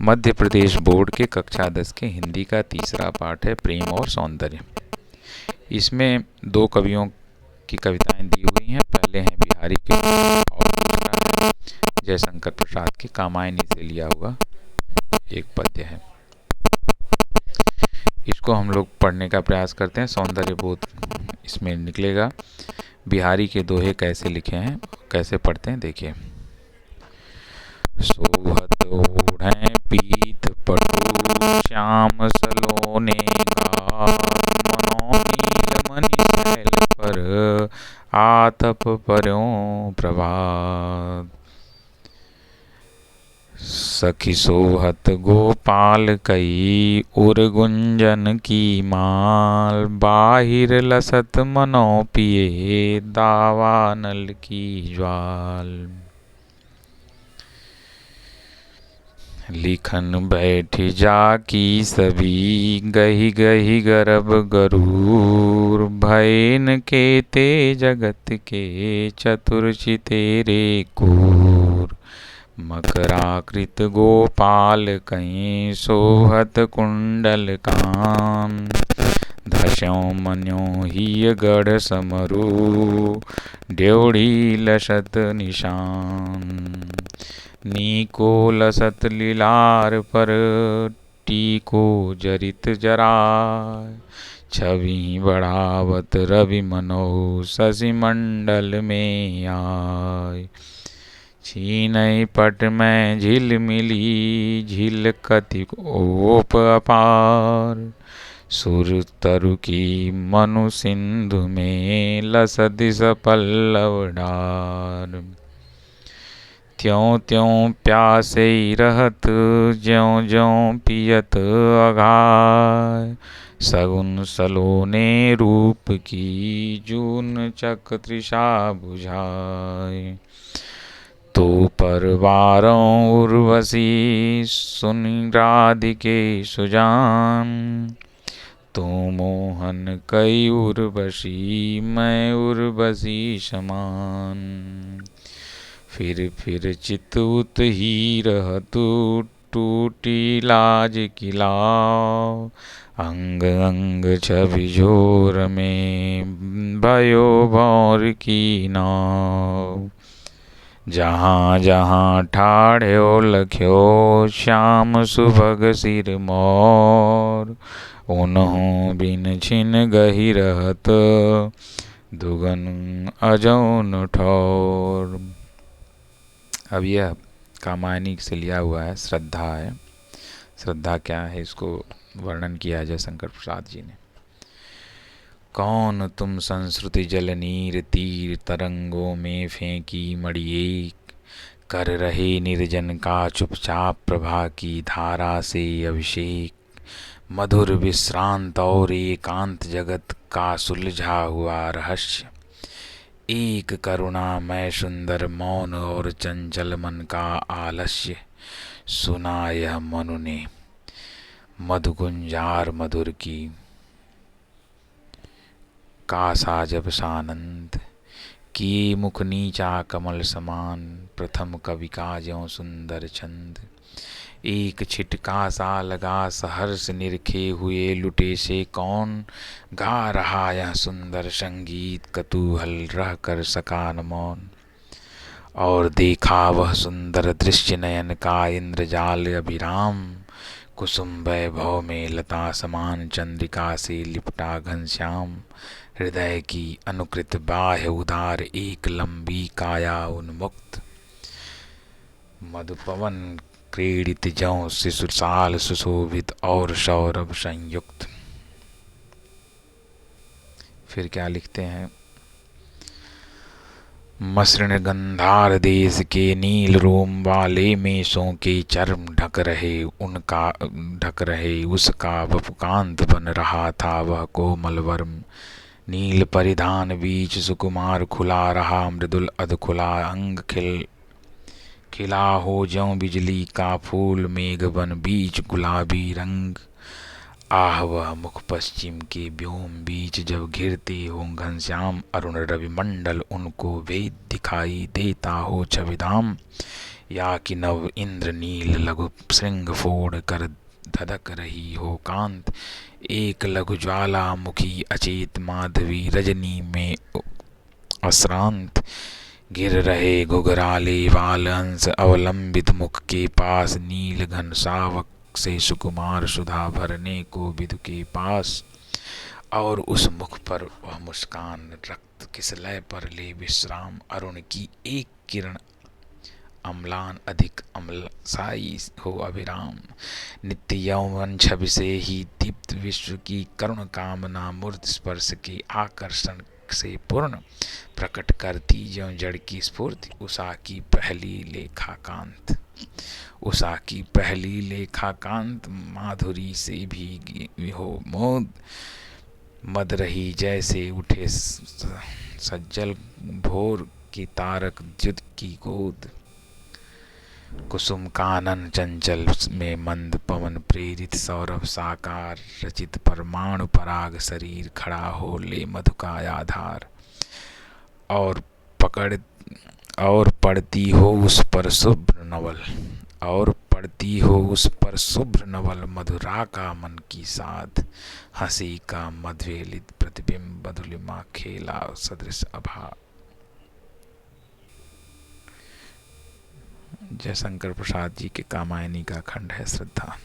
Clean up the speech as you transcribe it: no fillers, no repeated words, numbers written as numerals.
Madhya Pradesh board के कक्षा 10 के हिंदी का तीसरा पाठ है प्रेम और सौंदर्य। इसमें दो कवियों की कविताएं दी हुई हैं। पहले हैं बिहारी के और दूसरा है जयशंकर प्रसाद की कामायनी से लिया हुआ एक पद्य है। इसको हम लोग पढ़ने का प्रयास करते हैं। सौंदर्य बोध इसमें निकलेगा। बिहारी के दोहे कैसे लिखे हैं, कैसे पढ़ते हैं, देखिए। सोहत ओढ़े पीत पटु श्याम सलोने घाट, मनो नील मणि शैल पर आतप पर्यों प्रभात। सखी सोहत गोपाल कई उर गुंजन की माल, बाहिर लसत मनो पिए दावानल की ज्वाल। लिखन बैठ जाकी सभी गही गही गर्भ गरूर, भयन के ते जगत के चतुर चितेरे कूर। मकराकृत गोपाल कहीं सोहत कुंडल कान, धस्यों मन्यों ही गढ़ समरू ड्योढ़ी लसत निशान। नीको लसत लीलार पर टीको जरित जराय, छवि बढ़ावत रवि मनो शशि मंडल में आय। छीनई पट में झिल मिली झिल कति ओप अपार, सुर तरु की मनु सिंधु में लसदिस पल्लव डार। त्यों त्यों प्यासे रहत ज्यों ज्यों पियत अघाय, सगुन सलोने रूप की जून चक तृषा बुझाय। तो परवारों उर्वशी सुनि राधिके सुजान, तो मोहन कई उर्वशी मैं उर्वशी समान। फिर चितुत ही रहतु टूटी लाज किलाव, अंग अंग छवि जोर में भयो भौर की नाव। जहाँ जहाँ ठाढ़्यो लख्यो श्याम सुभग सिर मोर, उन्हों बिन छिन गही रहत दुगन अजौन ठौर। अब यह कामायनी से लिया हुआ है, श्रद्धा है। श्रद्धा क्या है, इसको वर्णन किया है जयशंकर प्रसाद जी ने। कौन तुम संस्कृति जल नीर तीर तरंगों में फेंकी मड़िए, कर रहे निर्जन का चुपचाप प्रभा की धारा से अभिषेक। मधुर विश्रांत और एकांत जगत का सुलझा हुआ रहस्य, एक करुणामय सुंदर मौन और चंचल मन का आलस्य। सुना यह मनु ने मधुगुंजार मधुर की, कासा जब सानंद किए मुख नीचा कमल समान। प्रथम कवि का ज्यों सुंदर छंद, एक छिटका सा लगा सहर्ष निरखे हुए लुटे से कौन। गा रहा यह सुंदर संगीत कतूहल रह कर सका न मौन। और देखा वह सुंदर दृश्य नयन का इंद्रजाल अभिराम, कुसुम वैभव में लता समान चंद्रिका से लिपटा घनश्याम। हृदय की अनुकृत बाह्य उदार एक लंबी काया उन्मुक्त, मधुपवन क्रीडित ज्यों शिशुसाल सुशोभित और सौरभ संयुक्त। फिर क्या लिखते हैं। मसृण गंधार देश के नील रोम वाले मेषों के चर्म ढक रहे उसका वपुकांत बन रहा था वह कोमल वर्म। नील परिधान बीच सुकुमार खुला रहा मृदुल अधखुला अंग खिला हो ज्यों बिजली का फूल मेघ बन बीच गुलाबी रंग। आह वह मुख पश्चिम के व्योम बीच जब घिरते हो घनश्याम, अरुण रवि मंडल उनको वेद दिखाई देता हो छविधाम। या कि नव इंद्र नील लघु श्रृंग फोड़ कर धधक रही हो कांत। एक लघु ज्वाला मुखी अचेत माधवी रजनी में अश्रांत। गिर रहे घुघराले वाल अंश अवलंबित मुख के पास, नील घन शावक से सुकुमार सुधा भरने को विदु के पास। और उस मुख पर वह मुस्कान, रक्त किस लय पर ले विश्राम। अरुण की एक किरण अम्लान अधिक अम्लसाई हो अभिराम। नित्य यौवन छवि से ही दीप्त विश्व की करुण कामना, मूर्त स्पर्श के आकर्षण से पूर्ण प्रकट करती ज्यों जड़ की स्फूर्ति। उषा की पहली लेखाकांत, उषा की पहली लेखाकांत, माधुरी से भी हो मोद। मद रही जैसे उठे सज्जल भोर की तारक द्युत की गोद। कुसुम कानन चंचल में मंद पवन प्रेरित, सौरभ साकार रचित परमाणु पराग शरीर खड़ा हो ले मधु का आधार। और पकड़ और पड़ती हो उस पर शुभ्र नवल, और पड़ती हो उस पर शुभ्र नवल, मधुरा का मन की साध। हंसी का मध्वेलित प्रतिबिंब मधुलिमा खेला सदृश अभा। जयशंकर प्रसाद जी के कामायनी का खंड है श्रद्धा।